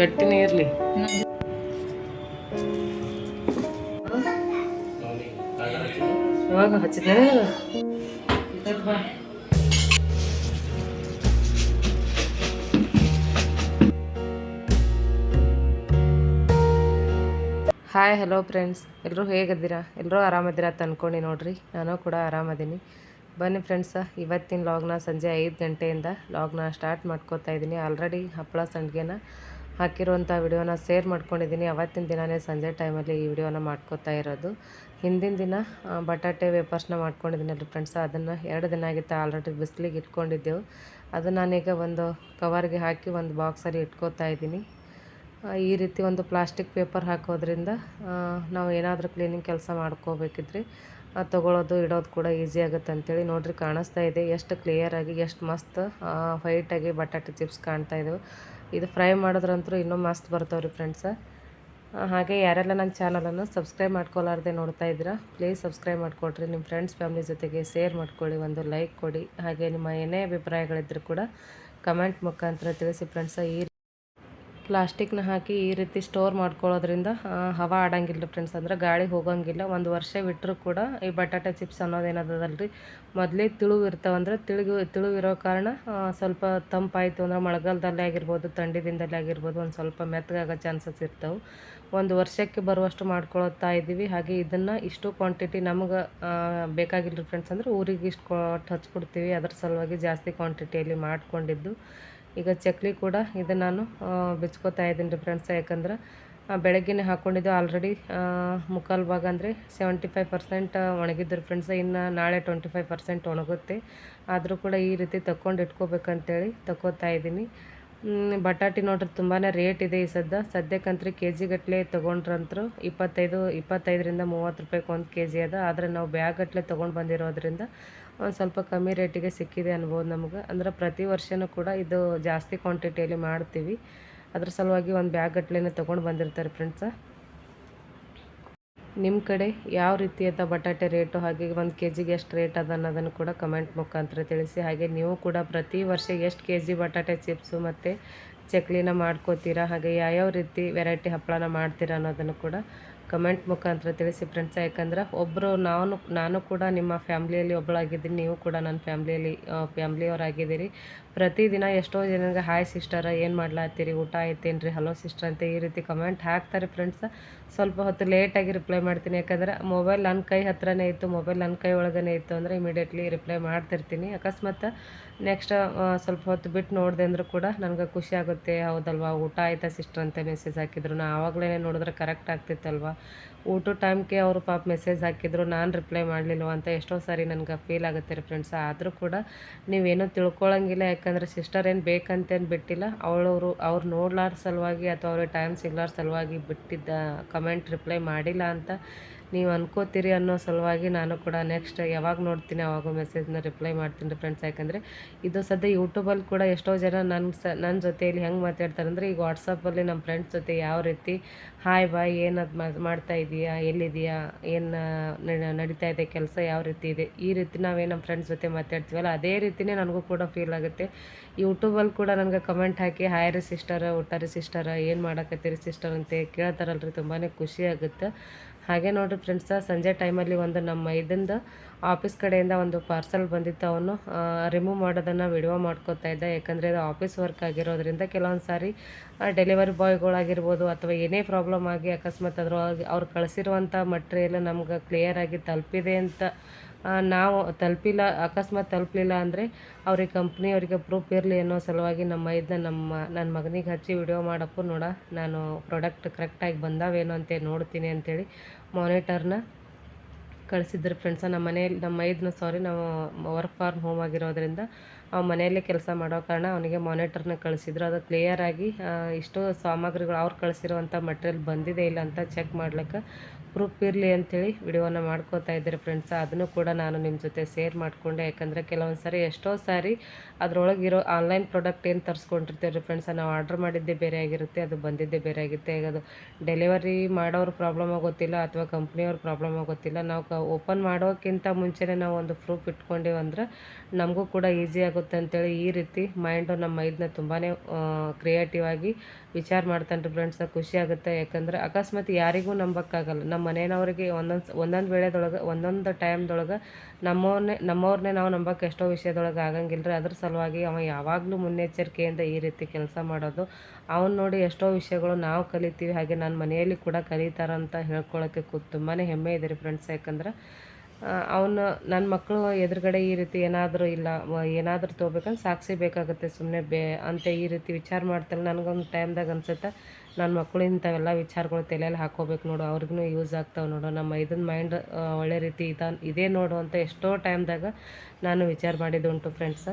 ಗಟ್ಟಿನೇ ಇರಲಿ. ಇವಾಗ ಹಚ್ಚಿದ್ದೆ ಹಾಯ್ ಹಲೋ ಫ್ರೆಂಡ್ಸ್, ಎಲ್ಲರೂ ಹೇಗಿದ್ದೀರಾ? ಎಲ್ಲರೂ ಆರಾಮದ್ದೀರಾ ಅಂತ ಅಂದ್ಕೊಂಡು ನೋಡಿರಿ, ನಾನು ಕೂಡ ಆರಾಮದೀನಿ. ಬನ್ನಿ ಫ್ರೆಂಡ್ಸ, ಇವತ್ತಿನ ಲಾಗ್ನ ಸಂಜೆ 5 ಗಂಟೆಯಿಂದ ಲಾಗ್ನ ಸ್ಟಾರ್ಟ್ ಮಾಡ್ಕೋತಾ ಇದ್ದೀನಿ. ಆಲ್ರೆಡಿ ಹಪ್ಪಳ ಸಂಡಿಗೆನ ಹಾಕಿರುವಂಥ ವಿಡಿಯೋನ ಶೇರ್ ಮಾಡ್ಕೊಂಡಿದ್ದೀನಿ. ಅವತ್ತಿನ ದಿನವೇ ಸಂಜೆ ಟೈಮಲ್ಲಿ ಈ ವಿಡಿಯೋನ ಮಾಡ್ಕೋತಾ ಇರೋದು. ಹಿಂದಿನ ದಿನ ಬಟಾಟೆ ವೇಪರ್ಸ್ನ ಮಾಡ್ಕೊಂಡಿದ್ದೀನಲ್ಲ ಫ್ರೆಂಡ್ಸ, ಅದನ್ನು 2 ದಿನ ಆಗಿತ್ತು ಆಲ್ರೆಡಿ ಬಿಸಿಲಿಗೆ ಇಟ್ಕೊಂಡಿದ್ದೆವು. ಅದು ನಾನೀಗ ಒಂದು ಕವರ್ಗೆ ಹಾಕಿ ಒಂದು ಬಾಕ್ಸಲ್ಲಿ ಇಟ್ಕೋತಾ ಇದ್ದೀನಿ. ಈ ರೀತಿ ಒಂದು ಪ್ಲಾಸ್ಟಿಕ್ ಪೇಪರ್ ಹಾಕೋದ್ರಿಂದ ನಾವು ಏನಾದರೂ ಕ್ಲೀನಿಂಗ್ ಕೆಲಸ ಮಾಡ್ಕೋಬೇಕಿದ್ರೆ ತೊಗೊಳೋದು ಇಡೋದು ಕೂಡ ಈಸಿ ಆಗುತ್ತೆ ಅಂತೇಳಿ. ನೋಡಿರಿ, ಕಾಣಿಸ್ತಾ ಇದೆ ಎಷ್ಟು ಕ್ಲಿಯರಾಗಿ, ಎಷ್ಟು ಮಸ್ತ್ ವೈಟಾಗಿ ಬಟಾಟೆ ಚಿಪ್ಸ್ ಕಾಣ್ತಾ ಇದ್ದವು. ಇದು ಫ್ರೈ ಮಾಡಿದ್ರಂತೂ ಇನ್ನೂ ಮಸ್ತ್ ಬರ್ತಾವ್ರಿ ಫ್ರೆಂಡ್ಸ. ಹಾಗೆ ಯಾರೆಲ್ಲ ನನ್ನ ಚಾನಲನ್ನು ಸಬ್ಸ್ಕ್ರೈಬ್ ಮಾಡ್ಕೊಲಾರ್ದೆ ನೋಡ್ತಾ ಇದ್ದೀರಾ, ಪ್ಲೀಸ್ ಸಬ್ಸ್ಕ್ರೈಬ್ ಮಾಡಿಕೊಡ್ರಿ. ನಿಮ್ಮ ಫ್ರೆಂಡ್ಸ್ ಫ್ಯಾಮಿಲಿ ಜೊತೆಗೆ ಶೇರ್ ಮಾಡ್ಕೊಳ್ಳಿ, ಒಂದು ಲೈಕ್ ಕೊಡಿ. ಹಾಗೆ ನಿಮ್ಮ ಏನೇ ಅಭಿಪ್ರಾಯಗಳಿದ್ದರೂ ಕೂಡ ಕಮೆಂಟ್ ಮುಖಾಂತರ ತಿಳಿಸಿ ಫ್ರೆಂಡ್ಸ. ಈ ಪ್ಲಾಸ್ಟಿಕ್ನ ಹಾಕಿ ಈ ರೀತಿ ಸ್ಟೋರ್ ಮಾಡ್ಕೊಳ್ಳೋದ್ರಿಂದ ಹವಾ ಆಡಂಗಿಲ್ಲ ಫ್ರೆಂಡ್ಸ್, ಅಂದ್ರೆ ಗಾಳಿ ಹೋಗೋಂಗಿಲ್ಲ. ಒಂದು ವರ್ಷ ಬಿಟ್ಟರೂ ಕೂಡ ಈ ಬಟಾಟೆ ಚಿಪ್ಸ್ ಅನ್ನೋದೇನದಲ್ರಿ ಮೊದಲೇ ಇರ್ತಾವಂದ್ರೆ ತಿಳಿವಿರೋ ಕಾರಣ ಸ್ವಲ್ಪ ತಂಪಾಯಿತು ಅಂದ್ರೆ ಮಳೆಗಾಲದಲ್ಲೇ ಆಗಿರ್ಬೋದು, ಥಂಡಿದಿಂದಲೇ ಆಗಿರ್ಬೋದು, ಒಂದು ಸ್ವಲ್ಪ ಮೆತ್ತಗಾಗೋ ಚಾನ್ಸಸ್ ಇರ್ತವೆ. ಒಂದು ವರ್ಷಕ್ಕೆ ಬರುವಷ್ಟು ಮಾಡ್ಕೊಳ್ತಾ ಇದ್ದೀವಿ. ಹಾಗೆ ಇದನ್ನು ಇಷ್ಟು ಕ್ವಾಂಟಿಟಿ ನಮಗೆ ಬೇಕಾಗಿಲ್ಲ ಫ್ರೆಂಡ್ಸ್, ಅಂದರೆ ಊರಿಗೆ ಇಷ್ಟು ಕೊಟ್ಟು ಹಚ್ಕೊಡ್ತೀವಿ, ಅದ್ರ ಸಲುವಾಗಿ ಜಾಸ್ತಿ ಕ್ವಾಂಟಿಟಿಯಲ್ಲಿ ಮಾಡ್ಕೊಂಡಿದ್ದು. ಈಗ ಚಕ್ಲಿ ಕೂಡ ಇದು ನಾನು ಬಿಚ್ಕೋತಾ ಇದ್ದೀನಿ ರೀ ಫ್ರೆಂಡ್ಸ್. ಯಾಕಂದ್ರೆ ಬೆಳಗ್ಗೆನೇ ಹಾಕ್ಕೊಂಡಿದ್ದು ಆಲ್ರೆಡಿ ಮುಕ್ಕಾಲು ಭಾಗ ಅಂದರೆ 75% ಒಣಗಿದ್ರು ಫ್ರೆಂಡ್ಸ್. ಇನ್ನು ನಾಳೆ 25% ಒಣಗುತ್ತೆ. ಆದರೂ ಕೂಡ ಈ ರೀತಿ ತಗೊಂಡು ಇಟ್ಕೋಬೇಕಂತೇಳಿ ತಗೋತಾ ಇದ್ದೀನಿ. ಬಟಾಟೆ ನೋಡ್ರಿ ತುಂಬಾ ರೇಟ್ ಇದೆ ಈ ಸದ್ಯಕ್ಕಂತೂ ಕೆ ಜಿ ಗಟ್ಟಲೆ ತೊಗೊಂಡ್ರಂತರೂ 25ರಿಂದ 30 ರೂಪಾಯಿಗೆ 1 kg ಅದ. ಆದರೆ ನಾವು ಬ್ಯಾಗ್ ಗಟ್ಟಲೆ ತೊಗೊಂಡು ಬಂದಿರೋದ್ರಿಂದ ಒಂದು ಸ್ವಲ್ಪ ಕಮ್ಮಿ ರೇಟಿಗೆ ಸಿಕ್ಕಿದೆ ಅನ್ಬೋದು ನಮ್ಗೆ. ಅಂದ್ರೆ ಪ್ರತಿ ವರ್ಷವೂ ಕೂಡ ಇದು ಜಾಸ್ತಿ ಕ್ವಾಂಟಿಟಿಯಲ್ಲಿ ಮಾಡ್ತೀವಿ, ಅದ್ರ ಸಲುವಾಗಿ ಒಂದು ಬ್ಯಾಗ್ ಗಟ್ಟಲೆ ತೊಗೊಂಡು ಬಂದಿರ್ತಾರೆ ಫ್ರೆಂಡ್ಸ. ನಿಮ್ಮ ಕಡೆ ಯಾವ ರೀತಿಯಾದ ಬಟಾಟೆ ರೇಟು, ಹಾಗೆ 1 kg ಎಷ್ಟು ರೇಟ್ ಅದ ಅನ್ನೋದನ್ನು ಕೂಡ ಕಮೆಂಟ್ ಮುಖಾಂತರ ತಿಳಿಸಿ. ಹಾಗೆ ನೀವು ಕೂಡ ಪ್ರತಿ ವರ್ಷ ಎಷ್ಟು kg ಬಟಾಟೆ ಚಿಪ್ಸು ಮತ್ತು ಚಕ್ಲಿನ ಮಾಡ್ಕೋತೀರಾ, ಹಾಗೆ ಯಾವ್ಯಾವ ರೀತಿ ವೆರೈಟಿ ಹಪ್ಪಳನ ಮಾಡ್ತೀರಾ ಅನ್ನೋದನ್ನು ಕೂಡ ಕಮೆಂಟ್ ಮುಖಾಂತರ ತಿಳಿಸಿ ಫ್ರೆಂಡ್ಸ್. ಯಾಕಂದ್ರೆ ನಾನು ಕೂಡ ನಿಮ್ಮ ಫ್ಯಾಮ್ಲಿಯಲ್ಲಿ ಒಬ್ಬಳಾಗಿದ್ದೀನಿ, ನೀವು ಕೂಡ ನನ್ನ ಫ್ಯಾಮ್ಲಿಯವರಾಗಿದ್ದೀರಿ. ಪ್ರತಿದಿನ ಎಷ್ಟೋ ಜನರಿಗೆ ಹಾಯ್ ಸಿಸ್ಟರ, ಏನು ಮಾಡ್ಲಾತ್ತೀರಿ, ಊಟ ಆಯ್ತೇನ್ರಿ, ಹಲೋ ಸಿಸ್ಟರ್ ಅಂತ ಈ ರೀತಿ ಕಮೆಂಟ್ ಹಾಕ್ತಾರೆ ಫ್ರೆಂಡ್ಸ. ಸ್ವಲ್ಪ ಹೊತ್ತು ಲೇಟಾಗಿ ರಿಪ್ಲೈ ಮಾಡ್ತೀನಿ, ಯಾಕಂದ್ರೆ ಮೊಬೈಲ್ ನನ್ನ ಕೈ ಹತ್ರನೇ ಇತ್ತು, ಮೊಬೈಲ್ ನನ್ನ ಕೈ ಒಳಗೇ ಇತ್ತು ಅಂದರೆ ಇಮಿಡಿಯೇಟ್ಲಿ ರಿಪ್ಲೈ ಮಾಡ್ತಿರ್ತೀನಿ. ಅಕಸ್ಮಾತ್ ನೆಕ್ಸ್ಟ್ ಸ್ವಲ್ಪ ಹೊತ್ತು ಬಿಟ್ಟು ನೋಡಿದೆ ಅಂದರೂ ಕೂಡ ನನಗೆ ಖುಷಿ ಆಗುತ್ತೆ. ಹೌದಲ್ವಾ, ಊಟ ಆಯ್ತಾ ಸಿಸ್ಟರ್ ಅಂತ ಮೆಸೇಜ್ ಹಾಕಿದ್ರು, ನಾ ಆವಾಗಲೇ ನೋಡಿದ್ರೆ ಕರೆಕ್ಟ್ ಆಗ್ತಿತ್ತಲ್ವ. ಊಟ ಟೈಮ್ಗೆ ಅವರು ಪಾಪ ಮೆಸೇಜ್ ಹಾಕಿದ್ರು, ನಾನು ರಿಪ್ಲೈ ಮಾಡಲಿಲ್ವ ಅಂತ ಎಷ್ಟೋ ಸಾರಿ ನನಗೆ ಫೀಲ್ ಆಗುತ್ತೆ ರೀ ಫ್ರೆಂಡ್ಸ್. ಆದರೂ ಕೂಡ ನೀವೇನೂ ತಿಳ್ಕೊಳಂಗಿಲ್ಲ, ಯಾಕಂದರೆ ಸಿಸ್ಟರ್ ಏನು ಬೇಕಂತೇನು ಬಿಟ್ಟಿಲ್ಲ, ಅವ್ರು ನೋಡ್ಲಾರ ಸಲುವಾಗಿ ಅಥವಾ ಅವ್ರಿಗೆ ಟೈಮ್ ಸಿಗ್ಲಾರ ಸಲುವಾಗಿ ಬಿಟ್ಟಿದ್ದ ಕಮೆಂಟ್ ರಿಪ್ಲೈ ಮಾಡಿಲ್ಲ ಅಂತ ನೀವು ಅನ್ಕೋತೀರಿ ಅನ್ನೋ ಸಲುವಾಗಿ ನಾನು ಕೂಡ ನೆಕ್ಸ್ಟ್ ಯಾವಾಗ ನೋಡ್ತೀನಿ ಆವಾಗ ಮೆಸೇಜ್ನ ರಿಪ್ಲೈ ಮಾಡ್ತೀನಿ ರೀ ಫ್ರೆಂಡ್ಸ್. ಯಾಕಂದರೆ ಇದು ಯೂಟ್ಯೂಬಲ್ಲಿ ಕೂಡ ಎಷ್ಟೋ ಜನ ನನ್ನ ಜೊತೆಯಲ್ಲಿ ಹೆಂಗೆ ಮಾತಾಡ್ತಾರೆ ಅಂದರೆ, ಈಗ ವಾಟ್ಸಪ್ಪಲ್ಲಿ ನಮ್ಮ ಫ್ರೆಂಡ್ಸ್ ಜೊತೆ ಯಾವ ರೀತಿ ಹಾಯ್ ಬಾಯ್, ಏನದು ಮಾಡ್ತಾ ಇದೀಯಾ, ಎಲ್ಲಿದೆಯಾ, ಏನು ನಡೀತಾ ಇದೆ ಕೆಲಸ, ಯಾವ ರೀತಿ ಇದೆ, ಈ ರೀತಿ ನಾವೇನು ನಮ್ಮ ಫ್ರೆಂಡ್ಸ್ ಜೊತೆ ಮಾತಾಡ್ತೀವಲ್ಲ ಅದೇ ರೀತಿಯೇ ನನಗೂ ಕೂಡ ಫೀಲ್ ಆಗುತ್ತೆ. ಯೂಟ್ಯೂಬಲ್ಲಿ ಕೂಡ ನನಗೆ ಕಮೆಂಟ್ ಹಾಕಿ ಹಾಯ್ ರೀ ಸಿಸ್ಟರ, ಊಟ ರೀ ಸಿಸ್ಟರ, ಏನು ಮಾಡಕತ್ತೀರಿ ಸಿಸ್ಟರ್ ಅಂತ ಕೇಳ್ತಾರಲ್ರಿ, ತುಂಬಾ ಖುಷಿ ಆಗುತ್ತೆ. ಹಾಗೆ ನೋಡಿರಿ ಫ್ರೆಂಡ್ಸ, ಸಂಜೆ ಟೈಮಲ್ಲಿ ಒಂದು ನಮ್ಮ ಇದರಿಂದ ಆಫೀಸ್ ಕಡೆಯಿಂದ ಒಂದು ಪಾರ್ಸಲ್ ಬಂದಿತ್ತು, ಅವನು ರಿಮೂವ್ ಮಾಡೋದನ್ನು ವಿಡಿಯೋ ಮಾಡ್ಕೋತಾ ಇದ್ದ. ಯಾಕಂದರೆ ಇದು ಆಫೀಸ್ ವರ್ಕ್ ಆಗಿರೋದ್ರಿಂದ ಕೆಲವೊಂದು ಸಾರಿ ಡೆಲಿವರಿ ಬಾಯ್ಗಳಾಗಿರ್ಬೋದು ಅಥವಾ ಏನೇ ಪ್ರಾಬ್ಲಮ್ ಆಗಿ ಅಕಸ್ಮಾತ್ ಅದ್ರೊಳಗೆ ಅವ್ರು ಕಳಿಸಿರುವಂಥ ಮಟ್ರಿಯಲ್ ನಮ್ಗೆ ಕ್ಲಿಯರಾಗಿ ತಲುಪಿದೆ ಅಂತ ನಾವು ಅಕಸ್ಮಾತ್ ತಲುಪಲಿಲ್ಲ ಅಂದರೆ ಅವ್ರಿಗೆ ಕಂಪ್ನಿಯವರಿಗೆ ಪ್ರೂಫ್ ಇರಲಿ ಅನ್ನೋ ಸಲುವಾಗಿ ನನ್ನ ಮಗನಿಗೆ ಹಚ್ಚಿ ವಿಡಿಯೋ ಮಾಡಪ್ಪು ನೋಡ, ನಾನು ಪ್ರಾಡಕ್ಟ್ ಕರೆಕ್ಟಾಗಿ ಬಂದಾವೇನೋ ಅಂತ ನೋಡ್ತೀನಿ ಅಂತೇಳಿ ಮಾನಿಟರ್ನ ಕಳಿಸಿದ್ರು ಫ್ರೆಂಡ್ಸ. ನಾವು ವರ್ಕ್ ಫ್ರಮ್ ಹೋಮ್ ಆಗಿರೋದ್ರಿಂದ ಮನೆಯಲ್ಲೇ ಕೆಲಸ ಮಾಡೋ ಕಾರಣ ಅವನಿಗೆ ಮಾನಿಟರ್ನ ಕಳಿಸಿದ್ರು. ಅದು ಕ್ಲಿಯರಾಗಿ ಇಷ್ಟು ಸಾಮಗ್ರಿಗಳು ಅವ್ರು ಕಳಿಸಿರುವಂಥ ಮಟೀರಿಯಲ್ ಬಂದಿದೆ ಇಲ್ಲ ಅಂತ ಚೆಕ್ ಮಾಡ್ಲಿಕ್ಕೆ ಪ್ರೂಫ್ ಇರಲಿ ಅಂಥೇಳಿ ವಿಡಿಯೋನ ಮಾಡ್ಕೋತಾ ಇದ್ದೀರಿ ಫ್ರೆಂಡ್ಸ. ಅದನ್ನು ಕೂಡ ನಾನು ನಿಮ್ಮ ಜೊತೆ ಶೇರ್ ಮಾಡಿಕೊಂಡೆ. ಯಾಕಂದರೆ ಕೆಲವೊಂದು ಸಾರಿ ಎಷ್ಟೋ ಸಾರಿ ಅದರೊಳಗಿರೋ ಆನ್ಲೈನ್ ಪ್ರಾಡಕ್ಟ್ ಏನು ತರಿಸ್ಕೊಂಡಿರ್ತೀವಿ ರೀ ಫ್ರೆಂಡ್ಸ, ನಾವು ಆರ್ಡ್ರ್ ಮಾಡಿದ್ದೇ ಬೇರೆ ಆಗಿರುತ್ತೆ, ಅದು ಬಂದಿದ್ದೇ ಬೇರೆ ಆಗಿರುತ್ತೆ. ಈಗ ಅದು ಡೆಲಿವರಿ ಮಾಡೋರು ಪ್ರಾಬ್ಲಮ್ ಗೊತ್ತಿಲ್ಲ ಅಥವಾ ಕಂಪ್ನಿಯವ್ರ ಪ್ರಾಬ್ಲಮ್ ಗೊತ್ತಿಲ್ಲ. ನಾವು ಓಪನ್ ಮಾಡೋಕ್ಕಿಂತ ಮುಂಚೆನೇ ನಾವು ಒಂದು ಪ್ರೂಫ್ ಇಟ್ಕೊಂಡಿವಂದ್ರೆ ನಮಗೂ ಕೂಡ ಈಸಿ ಆಗುತ್ತೆ ಅಂತೇಳಿ ಈ ರೀತಿ ನಮ್ಮ ಮೈದನ್ನ ತುಂಬಾ ಕ್ರಿಯೇಟಿವ್ ಆಗಿ ವಿಚಾರ ಮಾಡ್ತಾನೆ ರೀ ಫ್ರೆಂಡ್ಸ. ಖುಷಿ ಆಗುತ್ತೆ. ಯಾಕಂದರೆ ಅಕಸ್ಮಾತ್ ಯಾರಿಗೂ ನಂಬಕ್ಕಾಗಲ್ಲ. ನಮ್ಮ ಮನೆಯವ್ರಿಗೆ ಒಂದೊಂದು ವೇಳೆದೊಳಗೆ ಒಂದೊಂದು ಟೈಮ್ದೊಳಗೆ ನಮ್ಮವ್ರನ್ನೇ ನಾವು ನಂಬಕ್ಕೆ ಎಷ್ಟೋ ವಿಷಯದೊಳಗೆ ಆಗಂಗಿಲ್ಲ ರೀ. ಅದ್ರ ಸಲುವಾಗಿ ಅವ ಯಾವಾಗಲೂ ಮುನ್ನೆಚ್ಚರಿಕೆಯಿಂದ ಈ ರೀತಿ ಕೆಲಸ ಮಾಡೋದು. ಅವನು ನೋಡಿ ಎಷ್ಟೋ ವಿಷಯಗಳು ನಾವು ಕಲಿತೀವಿ, ಹಾಗೆ ನನ್ನ ಮನೆಯಲ್ಲಿ ಕೂಡ ಕಲಿತಾರಂತ ಹೇಳ್ಕೊಳ್ಳೋಕ್ಕೆ ತುಂಬಾ ಹೆಮ್ಮೆ ಇದೆ ರೀ ಫ್ರೆಂಡ್ಸ್. ಯಾಕಂದ್ರೆ ಅವನು ನನ್ನ ಮಕ್ಕಳು ಎದುರುಗಡೆ ಈ ರೀತಿ ಏನಾದರೂ ತೊಗೋಬೇಕಂದ್ರೆ ಸಾಕ್ಷಿ ಬೇಕಾಗುತ್ತೆ, ಸುಮ್ಮನೆ ಅಂತ ಈ ರೀತಿ ವಿಚಾರ ಮಾಡ್ತಾರೆ. ನನಗೊಂದು ಟೈಮ್ದಾಗ ಅನ್ಸುತ್ತೆ ನನ್ನ ಮಕ್ಕಳು ಇಂಥವೆಲ್ಲ ವಿಚಾರಗಳು ತಲೆಯಲ್ಲಿ ಹಾಕೋಬೇಕು ನೋಡು, ಅವ್ರಿಗೂ ಯೂಸ್ ಆಗ್ತಾವೆ ನೋಡು, ನಮ್ಮ ಇದನ್ನ ಮೈಂಡ್ ಒಳ್ಳೆ ರೀತಿ ಇದೇ ನೋಡು ಅಂತ ಎಷ್ಟೋ ಟೈಮ್ದಾಗ ನಾನು ವಿಚಾರ ಮಾಡಿದ್ದುಂಟು ಫ್ರೆಂಡ್ಸ.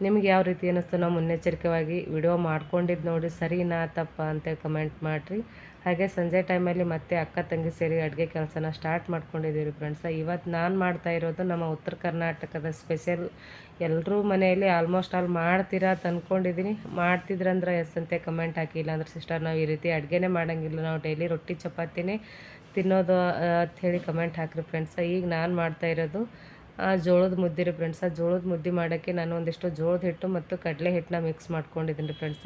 ನಿಮ್ಗೆ ಯಾವ ರೀತಿ ಅನ್ನಿಸ್ತು ನಾವು ಮುನ್ನೆಚ್ಚರಿಕೆಯಾಗಿ ವಿಡಿಯೋ ಮಾಡ್ಕೊಂಡಿದ್ದು ನೋಡಿ, ಸರಿನಾ ತಪ್ಪ ಅಂತ ಕಮೆಂಟ್ ಮಾಡಿರಿ. ಹಾಗೆ ಸಂಜೆ ಟೈಮಲ್ಲಿ ಮತ್ತೆ ಅಕ್ಕ ತಂಗಿ ಸೇರಿ ಅಡುಗೆ ಕೆಲಸನ ಸ್ಟಾರ್ಟ್ ಮಾಡ್ಕೊಂಡಿದ್ದೀವಿ ಫ್ರೆಂಡ್ಸ. ಇವತ್ತು ನಾನು ಮಾಡ್ತಾ ಇರೋದು ನಮ್ಮ ಉತ್ತರ ಕರ್ನಾಟಕದ ಸ್ಪೆಷಲ್. ಎಲ್ಲರೂ ಮನೆಯಲ್ಲಿ ಆಲ್ಮೋಸ್ಟ್ ಆಲ್ ಮಾಡ್ತೀರಾ ಅಂತ ಅಂದ್ಕೊಂಡಿದ್ದೀನಿ. ಮಾಡ್ತಿದ್ರಂದ್ರೆ ಎಸ್ ಅಂತ ಕಮೆಂಟ್ ಹಾಕಿ. ಇಲ್ಲಾಂದ್ರೆ ಸಿಸ್ಟರ್ ನಾವು ಈ ರೀತಿ ಅಡುಗೆನೇ ಮಾಡೋಂಗಿಲ್ಲ, ನಾವು ಡೈಲಿ ರೊಟ್ಟಿ ಚಪಾತಿನೇ ತಿನ್ನೋದು ಅಂಥೇಳಿ ಕಮೆಂಟ್ ಹಾಕಿರಿ ಫ್ರೆಂಡ್ಸ. ಈಗ ನಾನು ಮಾಡ್ತಾ ಇರೋದು ಜೋಳದ ಮುದ್ದೆ ರೀ ಫ್ರೆಂಡ್ಸ. ಜೋಳದ ಮುದ್ದೆ ಮಾಡೋಕ್ಕೆ ನಾನು ಒಂದಿಷ್ಟು ಜೋಳದ ಹಿಟ್ಟು ಮತ್ತು ಕಡಲೆ ಹಿಟ್ಟನ್ನ ಮಿಕ್ಸ್ ಮಾಡ್ಕೊಂಡಿದ್ದೀನಿ ರೀ ಫ್ರೆಂಡ್ಸ.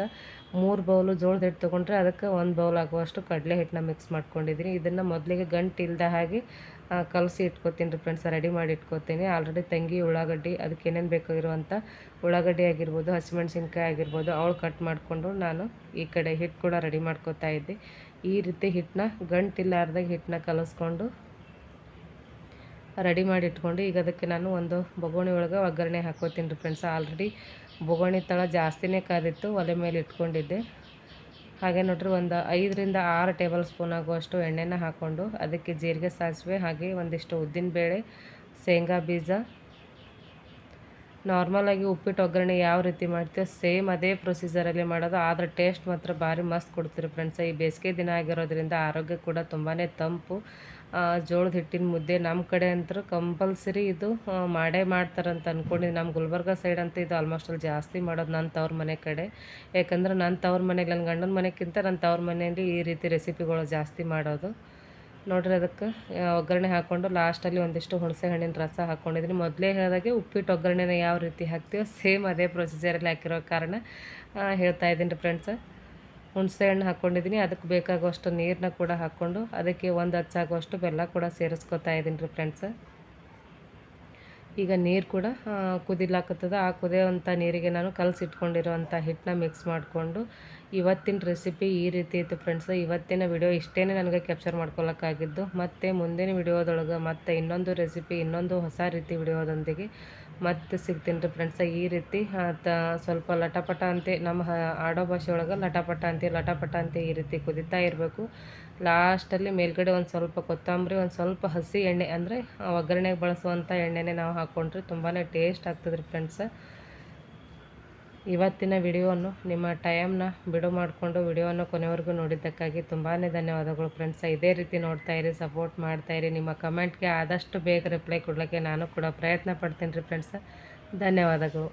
3 ಬೌಲು ಜೋಳದ ಹಿಟ್ಟು ತೊಗೊಂಡ್ರೆ ಅದಕ್ಕೆ 1 ಬೌಲ್ ಆಗುವಷ್ಟು ಕಡಲೆ ಹಿಟ್ಟನ್ನ ಮಿಕ್ಸ್ ಮಾಡ್ಕೊಂಡಿದ್ದೀನಿ. ಇದನ್ನು ಮೊದಲಿಗೆ ಗಂಟು ಇಲ್ಲದ ಹಾಗೆ ಕಲಸಿ ಇಟ್ಕೊತೀನಿ ರೀ ಫ್ರೆಂಡ್ಸ, ರೆಡಿ ಮಾಡಿ ಇಟ್ಕೊತೀನಿ. ಆಲ್ರೆಡಿ ತಂಗಿ ಉಳ್ಳಾಗಡ್ಡಿ ಅದಕ್ಕೆ ಏನೇನು ಬೇಕಾಗಿರುವಂಥ ಉಳ್ಳಾಗಡ್ಡಿ ಆಗಿರ್ಬೋದು, ಹಸಿಮೆಣ್ಸಿನ್ಕಾಯಿ ಆಗಿರ್ಬೋದು ಅವಳು ಕಟ್ ಮಾಡಿಕೊಂಡು ನಾನು ಈ ಕಡೆ ಹಿಟ್ಟು ಕೂಡ ರೆಡಿ ಮಾಡ್ಕೊತಾ ಇದ್ದೆ. ಈ ರೀತಿ ಹಿಟ್ಟನ್ನ ಗಂಟಿಲ್ಲಾರ್ದಾಗ ಹಿಟ್ಟನ್ನ ಕಲಿಸ್ಕೊಂಡು ರೆಡಿ ಮಾಡಿ ಇಟ್ಕೊಂಡು ಈಗ ಅದಕ್ಕೆ ನಾನು ಒಂದು ಬೊಗೋಣಿ ಒಳಗೆ ಒಗ್ಗರಣೆ ಹಾಕೋತೀನಿ ರೀ ಫ್ರೆಂಡ್ಸ್. ಆಲ್ರೆಡಿ ಬೊಗೋಣಿ ತಳ ಜಾಸ್ತಿನೇ ಕಾದಿತ್ತು, ಒಲೆ ಮೇಲೆ ಇಟ್ಕೊಂಡಿದ್ದೆ. ಹಾಗೆ ನೋಡ್ರಿ ಒಂದು 5ರಿಂದ 6 ಟೇಬಲ್ ಸ್ಪೂನ್ ಆಗುವಷ್ಟು ಎಣ್ಣೆನ ಹಾಕ್ಕೊಂಡು ಅದಕ್ಕೆ ಜೀರಿಗೆ, ಸಾಸಿವೆ, ಹಾಗೆ ಒಂದಿಷ್ಟು ಉದ್ದಿನಬೇಳೆ, ಶೇಂಗಾ ಬೀಜ, ನಾರ್ಮಲಾಗಿ ಉಪ್ಪಿಟ್ಟು ಒಗ್ಗರಣೆ ಯಾವ ರೀತಿ ಮಾಡ್ತೀವೋ ಸೇಮ್ ಅದೇ ಪ್ರೊಸೀಜರಲ್ಲಿ ಮಾಡೋದು. ಆದರೆ ಟೇಸ್ಟ್ ಮಾತ್ರ ಭಾರಿ ಮಸ್ತ್ ಕೊಡ್ತೀರಿ ಫ್ರೆಂಡ್ಸ. ಈ ಬೇಸಿಗೆ ದಿನ ಆಗಿರೋದ್ರಿಂದ ಆರೋಗ್ಯ ಕೂಡ ತುಂಬಾ ತಂಪು. ಜೋಳದ ಹಿಟ್ಟಿನ ಮುದ್ದೆ ನಮ್ಮ ಕಡೆ ಅಂತೂ ಕಂಪಲ್ಸರಿ ಇದು ಮಾಡೇ ಮಾಡ್ತಾರಂತ ಅಂದ್ಕೊಂಡಿದ್ದು. ನಮ್ಮ ಗುಲ್ಬರ್ಗ ಸೈಡ್ ಅಂತ ಇದು ಆಲ್ಮೋಸ್ಟ್ ಅಲ್ಲಿ ಜಾಸ್ತಿ ಮಾಡೋದು ನನ್ನ ತವ್ರ ಮನೆ ಕಡೆ. ಯಾಕಂದ್ರೆ ನನ್ನ ತವ್ರ ಮನೆಗೆ ನನ್ನ ಗಂಡನ ಮನೆಗಿಂತ ನನ್ನ ತವ್ರ ಮನೆಯಲ್ಲಿ ಈ ರೀತಿ ರೆಸಿಪಿಗಳು ಜಾಸ್ತಿ ಮಾಡೋದು. ನೋಡ್ರಿ ಅದಕ್ಕೆ ಒಗ್ಗರಣೆ ಹಾಕ್ಕೊಂಡು ಲಾಸ್ಟಲ್ಲಿ ಒಂದಿಷ್ಟು ಹುಣಸೆ ಹಣ್ಣಿನ ರಸ ಹಾಕ್ಕೊಂಡಿದ್ದೀನಿ. ಮೊದಲೇ ಹೇಳಿದಾಗೆ ಉಪ್ಪಿಟ್ಟು ಒಗ್ಗರಣೆನ ಯಾವ ರೀತಿ ಹಾಕ್ತೀವೋ ಸೇಮ್ ಅದೇ ಪ್ರೊಸೀಜರಲ್ಲಿ ಹಾಕಿರೋ ಕಾರಣ ಹೇಳ್ತಾ ಇದ್ದೀನಿ ರೀ ಫ್ರೆಂಡ್ಸ. ಹುಣಸೆ ಹಣ್ಣು ಹಾಕ್ಕೊಂಡಿದ್ದೀನಿ, ಅದಕ್ಕೆ ಬೇಕಾಗುವಷ್ಟು ನೀರನ್ನ ಕೂಡ ಹಾಕ್ಕೊಂಡು ಅದಕ್ಕೆ 1 ಹಚ್ಚಾಗುವಷ್ಟು ಬೆಲ್ಲ ಕೂಡ ಸೇರಿಸ್ಕೊತಾ ಇದ್ದೀನಿ ರೀ ಫ್ರೆಂಡ್ಸ. ಈಗ ನೀರು ಕೂಡ ಕುದಿಲಾಕತ್ತದ. ಆ ಕುದಿಯೋವಂಥ ನೀರಿಗೆ ನಾನು ಕಲಸಿಟ್ಕೊಂಡಿರೋವಂಥ ಹಿಟ್ಟನ್ನ ಮಿಕ್ಸ್ ಮಾಡಿಕೊಂಡು ಇವತ್ತಿನ ರೆಸಿಪಿ ಈ ರೀತಿ ಇತ್ತು ಫ್ರೆಂಡ್ಸ್. ಇವತ್ತಿನ ವಿಡಿಯೋ ಇಷ್ಟೇ ನನಗೆ ಕ್ಯಾಪ್ಚರ್ ಮಾಡ್ಕೊಳ್ಳೋಕ್ಕಾಗಿದ್ದು. ಮತ್ತು ಮುಂದಿನ ವಿಡಿಯೋದೊಳಗೆ ಮತ್ತೆ ಇನ್ನೊಂದು ರೆಸಿಪಿ, ಇನ್ನೊಂದು ಹೊಸ ರೀತಿ ವಿಡಿಯೋದೊಂದಿಗೆ ಮತ್ತೆ ಸಿಗ್ತೀನಿ ರೀ ಫ್ರೆಂಡ್ಸ. ಈ ರೀತಿ ಸ್ವಲ್ಪ ಲಟಪಟ ಅಂತೆ, ನಮ್ಮ ಆಡೋ ಭಾಷೆ ಒಳಗೆ ಲಟಪಟ ಅಂತೆ ಈ ರೀತಿ ಕುದಿತಾ ಇರಬೇಕು. ಲಾಸ್ಟಲ್ಲಿ ಮೇಲ್ಗಡೆ ಒಂದು ಸ್ವಲ್ಪ ಕೊತ್ತಂಬರಿ, ಒಂದು ಸ್ವಲ್ಪ ಹಸಿ ಎಣ್ಣೆ, ಅಂದರೆ ಒಗ್ಗರಣೆಗೆ ಬಳಸುವಂಥ ಎಣ್ಣೆನೇ ನಾವು ಹಾಕ್ಕೊಂಡ್ರೆ ತುಂಬಾ ಟೇಸ್ಟ್ ಆಗ್ತದೆ ರೀ ಫ್ರೆಂಡ್ಸ. ಇವತ್ತಿನ ವಿಡಿಯೋವನ್ನು ನಿಮ್ಮ ಟೈಮ್ನ ಬಿಡು ಮಾಡಿಕೊಂಡು ವಿಡಿಯೋವನ್ನು ಕೊನೆವರೆಗೂ ನೋಡಿದ್ದಕ್ಕಾಗಿ ತುಂಬಾ ಧನ್ಯವಾದಗಳು ಫ್ರೆಂಡ್ಸ. ಇದೇ ರೀತಿ ನೋಡ್ತಾಯಿರಿ, ಸಪೋರ್ಟ್ ಮಾಡ್ತಾಯಿರಿ. ನಿಮ್ಮ ಕಮೆಂಟ್ಗೆ ಆದಷ್ಟು ಬೇಗ ರಿಪ್ಲೈ ಕೊಡಲಿಕ್ಕೆ ನಾನು ಕೂಡ ಪ್ರಯತ್ನ ಪಡ್ತೀನಿ ರೀ ಫ್ರೆಂಡ್ಸ. ಧನ್ಯವಾದಗಳು.